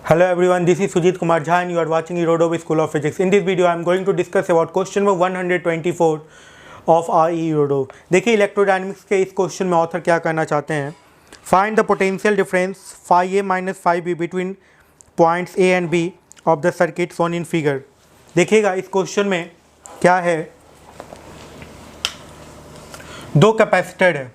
Hello everyone, this is Sujit Kumar Jha and you are watching Eurodobe School of Physics. In this video, I am going to discuss about question number 124 of our Eurodobe. देखिए electrodynamics के इस question में author क्या करना चाहते हैं, find the potential difference phi a minus phi b between points a and b of the circuit shown in figure. देखिएगा इस क्वेश्चन में क्या है, दो कैपेसिटर है,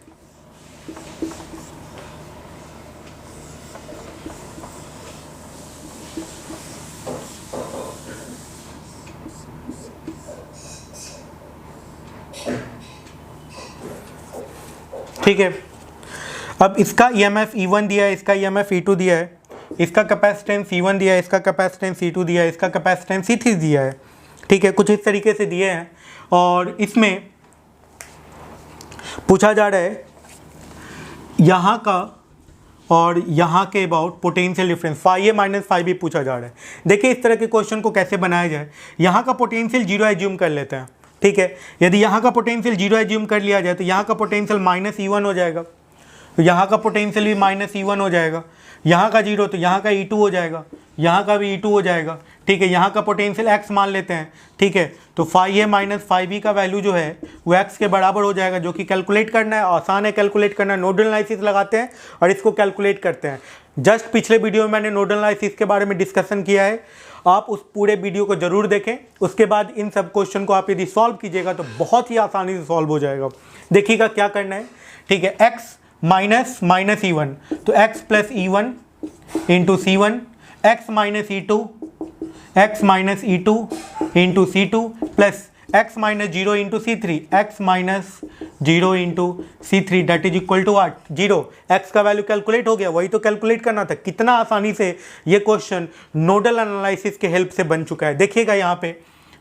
ठीक है। अब इसका EMF E1 दिया है, इसका EMF E2 दिया है, इसका कैपेसिटेंस C1 दिया है, इसका कैपेसिटेंस C2 दिया है, इसका कैपेसिटेंस C3 दिया है, ठीक है। कुछ इस तरीके से दिए हैं और इसमें पूछा जा रहा है यहाँ का और यहाँ के about potential difference phi a minus phi b पूछा जा रहा है। देखिए इस तरह के क्वेश्चन को कैसे बनाया जाए, यहाँ का पोटेंशियल जीरो एज्यूम कर लेते हैं, ठीक है। यदि यहाँ का पोटेंशियल जीरो एज्यूम कर लिया जाए तो यहाँ का पोटेंशियल माइनस E1 हो जाएगा, तो यहाँ का पोटेंशियल भी माइनस E1 हो जाएगा, यहाँ का जीरो तो यहाँ का E2 हो जाएगा, यहाँ का भी E2 हो जाएगा, ठीक है। यहाँ का पोटेंशियल x मान लेते हैं, ठीक है। तो phi a minus phi b का वैल्यू जो है वो x के बराबर हो जाएगा, जो कि कैलकुलेट करना है, आसान है कैलकुलेट करना। नोडल एनालिसिस लगाते हैं और इसको कैलकुलेट करते हैं। जस्ट पिछले वीडियो में मैंने नोडल एनालिसिस के बारे में डिस्कशन किया है, आप उस पूरे वीडियो को जरूर देखें। उसके बाद इन सब क्वेश्चन को आप यदि सॉल्व कीजिएगा तो बहुत ही आसानी से सॉल्व हो जाएगा। देखिएगा क्या करना है, ठीक है। x माइनस माइनस E1 तो x plus E1 into C1, x minus E2, x minus E2 into C2 plus x minus 0 into C3, x minus 0 into C3 that is equal to what, 0। x का value calculate हो गया, वही तो calculate करना था। कितना आसानी से ये क्वेश्चन नोडल एनालिसिस के हेल्प से बन चुका है। देखिएगा यहाँ पे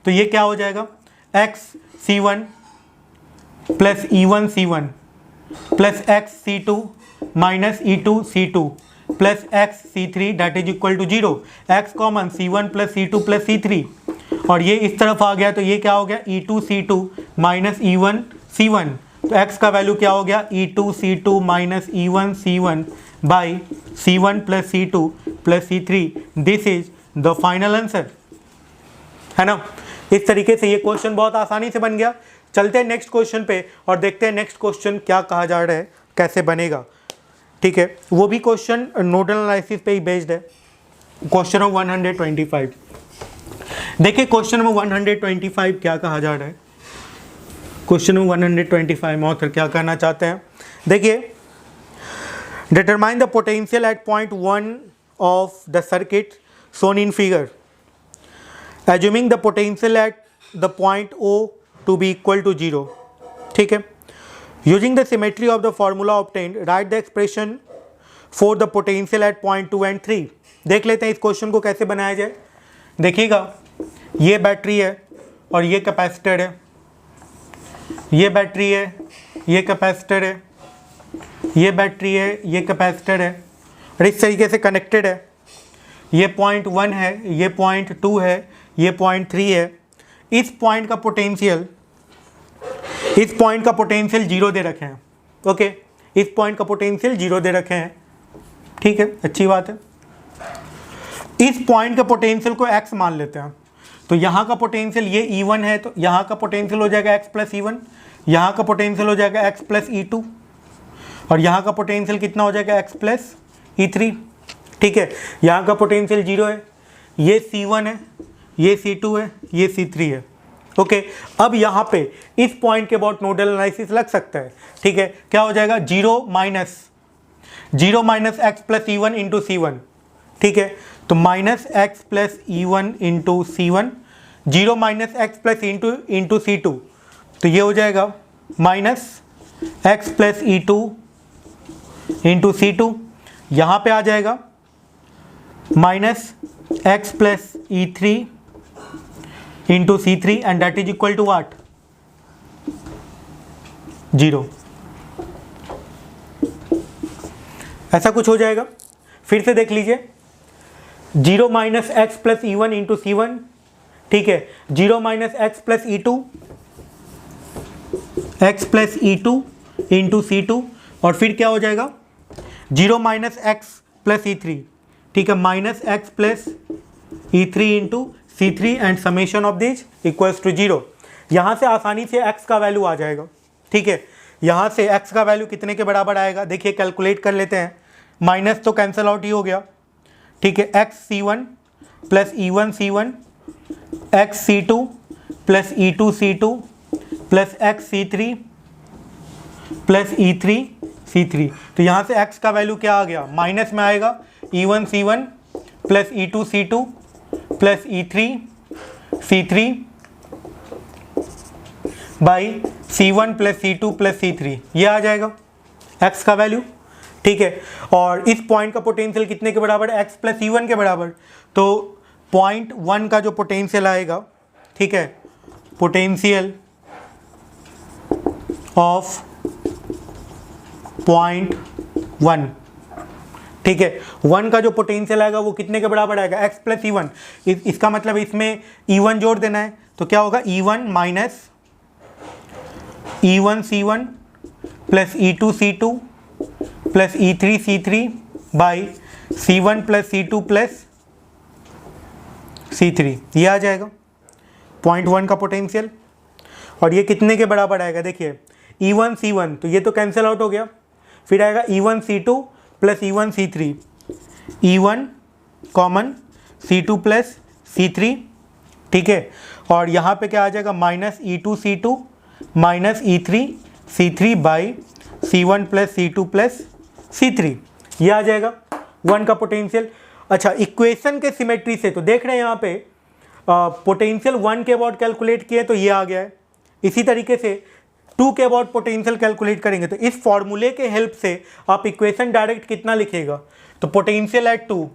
तो ये क्या हो जाएगा, x C1 plus E1 C1 plus x C2 minus E2 C2 plus x C3 that is equal to 0। x common C1 plus C2 plus C3 और ये इस तरफ आ गया तो ये क्या हो गया, E2 C2 minus E1 C1। तो x का वैल्यू क्या हो गया, E2 C2 minus E1 C1 by C1 plus C2 plus C3। This is the final answer, है ना। इस तरीके से ये क्वेश्चन बहुत आसानी से बन गया। चलते हैं नेक्स्ट क्वेश्चन पे और देखते हैं नेक्स्ट क्वेश्चन क्या कहा जा रहा है, कैसे बनेगा, ठीक है। वो भी क्वेश्चन नोडल एनालिसिस पे ही बेस्ड है। क्वेश्चन नंबर 125, देखिए क्वेश्चन नंबर 125 क्या कहा जा रहा है। क्वेश्चन नंबर 125 में ऑथर क्या करना चाहते हैं, देखिए determine the potential at point 1 of the circuit shown in figure, assuming the potential at the point O to be equal to 0, ठीक है। Using the symmetry of the formula obtained, write the expression for the potential at point 2 and 3। देख लेते हैं इस question को कैसे बनाया जाए। देखिएगा ये बैटरी है और ये कैपेसिटर है, ये बैटरी है, ये कैपेसिटर है, ये बैटरी है, ये कैपेसिटर है और इस तरीके से कनेक्टेड है। ये पॉइंट 1 है, ये पॉइंट 2 है, ये पॉइंट 3 है। इस पॉइंट का पोटेंशियल, इस पॉइंट का पोटेंशियल 0 दे रखे हैं, ओके। इस पॉइंट का पोटेंशियल 0 दे रखे हैं, ठीक है, अच्छी बात है। इस पॉइंट के पोटेंशियल को x मान लेते हैं, तो यहाँ का पोटेंशियल ये E1 है तो यहाँ का पोटेंशियल हो जाएगा x प्लस E1, यहाँ का पोटेंशियल हो जाएगा x प्लस E2 और यहाँ का पोटेंशियल कितना हो जाएगा x प्लस E3, ठीक है। यहाँ का पोटेंशियल 0 है, ये C1 है, ये C2 है, ये C3 है, ओके। अब यहाँ पे इस पॉइंट के अबाउट नोडल एनालिसिस लग सकता है, ठीक है। क्या हो जाएगा, 0 minus x plus E1 into C1, ठीक है। तो minus x plus E1 into C1, 0 minus x plus into C2, तो ये हो जाएगा minus x plus E2 into C2। यहाँ पे आ जाएगा minus x plus E3 into C3 and that is equal to what, 0। ऐसा कुछ हो जाएगा। फिर से देख लीजिए, 0 minus x plus E1 into C1, ठीक है। 0 minus x plus E2, x plus E2 into C2 और फिर क्या हो जाएगा, 0 माइनस एक्स प्लस E3, ठीक है, minus x plus E3 into C3 and summation of this equals to 0। यहाँ से आसानी से x का वैल्यू आ जाएगा। ठीक है, यहाँ से x का वैल्यू कितने के बराबर आएगा, देखिए कैलकुलेट कर लेते हैं। माइनस तो कैंसिल आउट ही हो गया। ठीक है, XC1 plus E1C1 XC2 plus E2C2 plus XC3 plus E3C3। तो यहाँ से x का वैल्यू क्या आ गया, माइनस में आएगा E1C1 plus E2C2 plus E3C3 by C1 plus C2 plus C3, ये आ जाएगा x का वैल्यू। ठीक है, और इस पॉइंट का पोटेंशियल कितने के बराबर है, x प्लस C1 के बराबर। तो पॉइंट 1 का जो पोटेंशियल आएगा, ठीक है, पोटेंशियल ऑफ पॉइंट 1, ठीक है, 1 का जो पोटेंशियल आएगा वो कितने के बराबर आएगा, x प्लस E1। इसका मतलब इसमें E1 जोड़ देना है, तो क्या होगा E1 minus E1C1 plus E2C2 plus E3C3 by C1 plus C2 plus C3, ये आ जाएगा पॉइंट 1 का पोटेंशियल। और ये कितने के बराबर आएगा, देखिए E1C1 तो ये तो कैंसिल आउट हो गया, फिर आएगा E1C2 plus E1C3, E1 common C2 plus C3, ठीक है, और यहाँ पे क्या आ जाएगा minus E2C2 minus E3C3 by C1 plus C2 plus C3, ये आ जाएगा 1 का पोटेंशियल। अच्छा, इक्वेशन के सिमेट्री से तो देख रहे हैं यहाँ पे पोटेंशियल 1 के अबाउट कैलकुलेट किए तो ये आ गया है। इसी तरीके से 2 के अबाउट पोटेंशियल कैलकुलेट करेंगे तो इस फॉर्मूले के हेल्प से आप इक्वेशन डायरेक्ट कितना लिखेगा, तो potential at 2,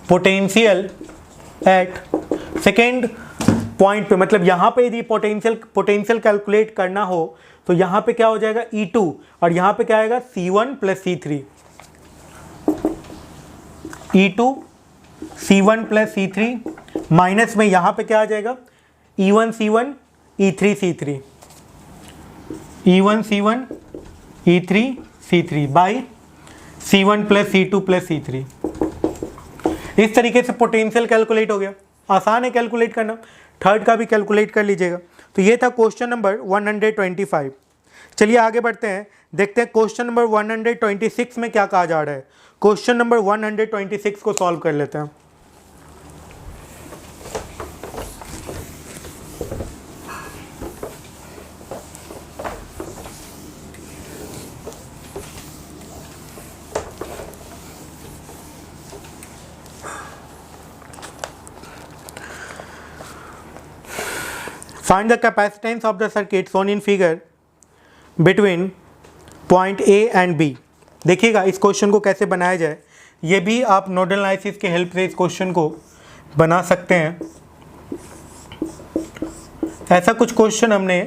potential at second point पे, मतलब यहाँ पे यदि पोटेंशियल कैलकुलेट करना हो तो यहाँ पे क्या हो जाएगा E2 और यहाँ पे क्या आएगा C1 plus C3, E2 C1 plus C3 minus में यहाँ पे क्या आ जाएगा E1C1 E3C3, E1C1 E3C3 by C1 plus C2 plus C3। इस तरीके से पोटेंशियल कैलकुलेट हो गया, आसान है कैलकुलेट करना। थर्ड का भी कैलकुलेट कर लीजिएगा। तो ये था क्वेश्चन नंबर 125। चलिए आगे बढ़ते हैं, देखते हैं क्वेश्चन नंबर 126 में क्या कहा जा रहा है। क्वेश्चन नंबर 126 को सॉल्व कर लेते हैं। Find the capacitance of the circuit shown in figure between point A and B। देखिएगा इस क्वेश्चन को कैसे बनाया जाए, ये भी आप नोडल एनालिसिस के हेल्प से इस क्वेश्चन को बना सकते हैं। ऐसा कुछ क्वेश्चन हमने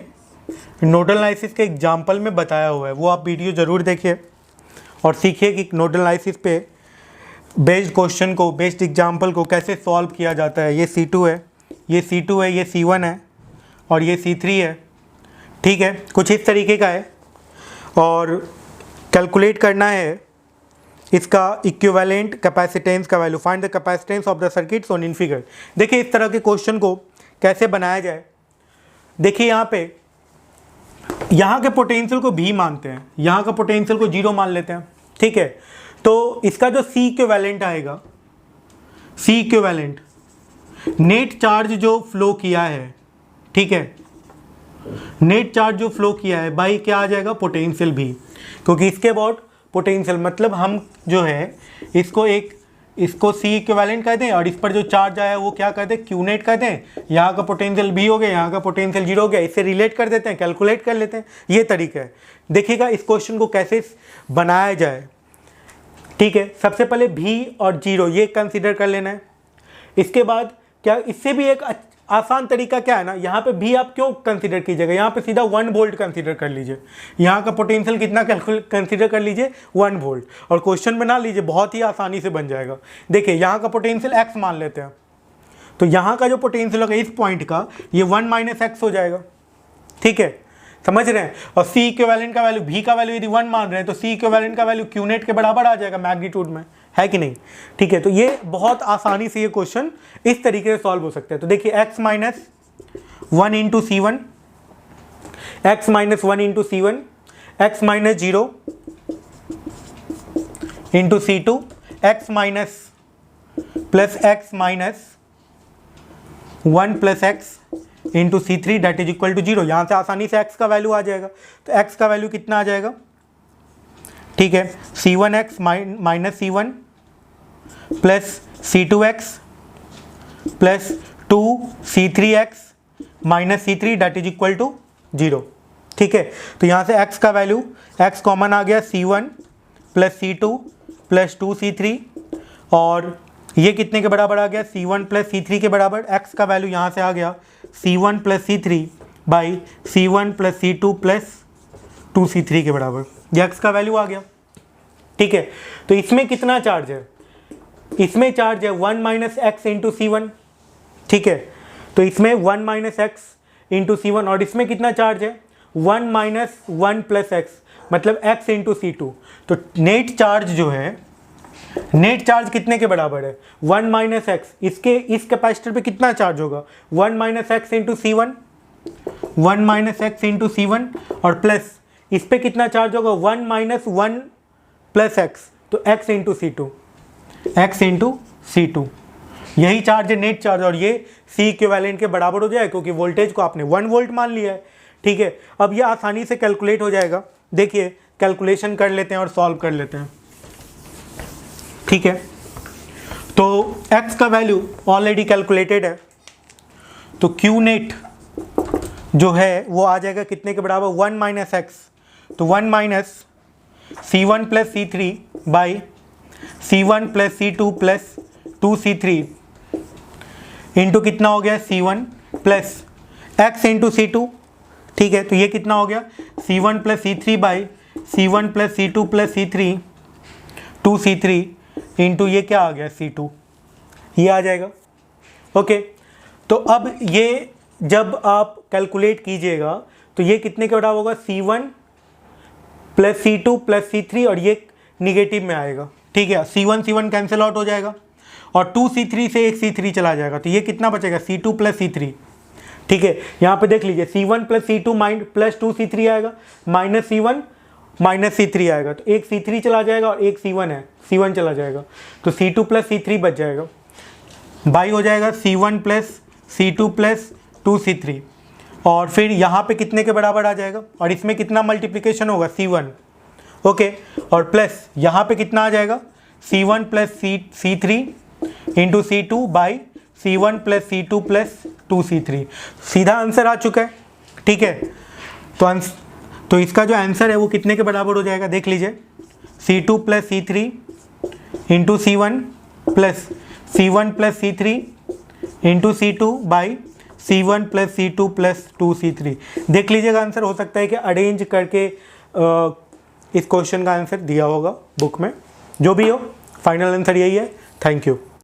नोडल एनालिसिस के एग्जाम्पल में बताया हुआ है, वो आप वीडियो ज़रूर देखिए और सीखिए कि नोडल एनालिसिस पे बेस्ड क्वेश्चन को, बेस्ड एग्जाम्पल को कैसे सॉल्व किया जाता है। ये C2 है, ये C2 है, ये C1 है और ये C3 है। ठीक है, कुछ इस तरीके का है और कैलकुलेट करना है इसका इक्विवेलेंट कैपेसिटेंस का value. Find the capacitance of the circuit shown in figure. देखिए इस तरह के क्वेश्चन को कैसे बनाया जाए। देखिए यहाँ पे यहाँ के पोटेंशियल को भी मानते हैं, यहाँ का पोटेंशियल को 0 मान लेते हैं। ठीक है, तो इसका जो C इक्विवेलेंट आएगा, C इक्विवेलेंट नेट चार्ज जो फ्लो किया है, ठीक है, नेट चार्ज जो फ्लो किया है बाई क्या आ जाएगा पोटेंशियल भी, क्योंकि इसके अबाउट पोटेंशियल मतलब हम जो है इसको C इक्विवेलेंट कहते हैं और इस पर जो चार्ज आया है वो क्या कहते हैं Q नेट कहते हैं। यहाँ का पोटेंशियल भी हो गया, यहाँ का पोटेंशियल 0 हो गया, इससे रिलेट कर देते हैं, कैलकुलेट कर लेते हैं। ये तरीका है। देखिएगा इस क्वेश्चन को कैसे बनाया जाए। ठीक है, सबसे पहले भी और 0 ये कंसिडर कर लेना है। इसके बाद क्या, इससे भी एक आसान तरीका क्या है ना, यहाँ पे भी आप क्यों कंसीडर कीजिएगा, यहाँ पे सीधा 1 वोल्ट कंसीडर कर लीजिए। यहाँ का पोटेंशियल कितना कंसीडर कर लीजिए 1 वोल्ट और क्वेश्चन बना लीजिए, बहुत ही आसानी से बन जाएगा। देखिए यहाँ का पोटेंशियल x मान लेते हैं, तो यहाँ का जो पोटेंशियल होगा इस पॉइंट का ये 1 माइनस एक्स हो जाएगा। ठीक है, समझ रहे हैं। और C इक्विवेलेंट का वैल्यू, भी का वैल्यू यदि 1 मान रहे हैं तो C इक्विवेलेंट का वैल्यू Q नेट के बराबर आ जाएगा मैग्नीट्यूड में, है कि नहीं। ठीक है, तो ये बहुत आसानी से ये क्वेश्चन इस तरीके से सॉल्व हो सकते हैं। तो देखिए x minus 1 into C one, x minus 1 into C one, x minus 0 into C two, x minus plus x minus 1 plus x into C three that is equal to 0। यहाँ से आसानी से x का वैल्यू आ जाएगा। तो x का value कितना आ जाएगा, ठीक है, C one x minus C one plus C two x plus 2 C three x minus C three that is equal to 0। ठीक है, तो यहाँ से x का वैल्यू, x कॉमन आ गया C one plus C two plus 2 C three, और ये कितने के बराबर आ गया, C one plus C three के बराबर। x का वैल्यू यहाँ से आ गया C one plus C three by C one plus C two plus 2 C three के बराबर। ये x का वैल्यू आ गया। ठीक है, तो इसमें कितना चार्ज है, इसमें चार्ज है 1 minus x into C one. ठीक है, तो इसमें 1 minus x into C one, और इसमें कितना चार्ज है 1 माइनस 1 प्लस एक्स, मतलब x इंटू सी टू। तो नेट चार्ज जो है, नेट चार्ज कितने के बराबर है 1 माइनस एक्स। इसके इस कैपेसिटर पे कितना चार्ज होगा 1 minus x into C one, 1 minus x into C one, और प्लस इस पे कितना चार्ज होगा 1 माइनस 1 प्लस एक्स, तो x into C two, x into C two, यही चार्ज है नेट चार्ज। और ये C इक्विवेलेंट के बराबर हो जाए, क्योंकि वोल्टेज को आपने 1 वोल्ट मान लिया है। ठीक है, अब ये आसानी से कैलकुलेट हो जाएगा। देखिए कैलकुलेशन कर लेते हैं और सॉल्व कर लेते हैं। ठीक है, तो x का वैल्यू ऑलरेडी कैलकुलेटेड है, तो Q नेट जो है वो आ जाएगा कितने के बराबर 1 माइनस एक्स, तो 1 minus C one plus C three by C one plus C two plus 2 C three into कितना हो गया C one plus x into C two. ठीक है, तो ये कितना हो गया C one plus C three by C one plus C two plus C three 2 C three into ये क्या आ गया सी टू, ये आ जाएगा। ओके, तो अब ये जब आप कैलकुलेट कीजिएगा तो ये कितने के बराबर होगा C one plus C two plus C three, और ये निगेटिव में आएगा। ठीक है, सी वन कैंसिल आउट हो जाएगा, और 2 सी थ्री से एक सी थ्री चला जाएगा, तो ये कितना बचेगा सी टू प्लस सी थ्री। ठीक है, यहाँ पे देख लीजिए सी one plus C two plus 2 C three आएगा, minus C one minus C three आएगा, तो एक सी थ्री चला जाएगा और एक सी वन है, सी वन चला जाएगा, तो सी टू प्लस सी थ्री बच जाएगा, बाई हो जाएगा C one plus C two plus 2 C three, और फिर यहाँ पे कितने के बराबर आ जाएगा, और इसमें कितना मल्टीप्लिकेशन होगा सी वन। ओके, और प्लस यहाँ पे कितना आ जाएगा C one plus C three into C two by C one plus C two plus 2 C three. सीधा आंसर आ चुका है। ठीक है, तो इसका जो आंसर है वो कितने के बराबर हो जाएगा, देख लीजिए C two plus C three into C one plus C one plus C three into C two by C one plus C two plus 2 C three. देख लीजिएगा आंसर, हो सकता है कि अरेंज करके इस क्वेश्चन का आंसर दिया होगा बुक में, जो भी हो फाइनल आंसर यही है। Thank you.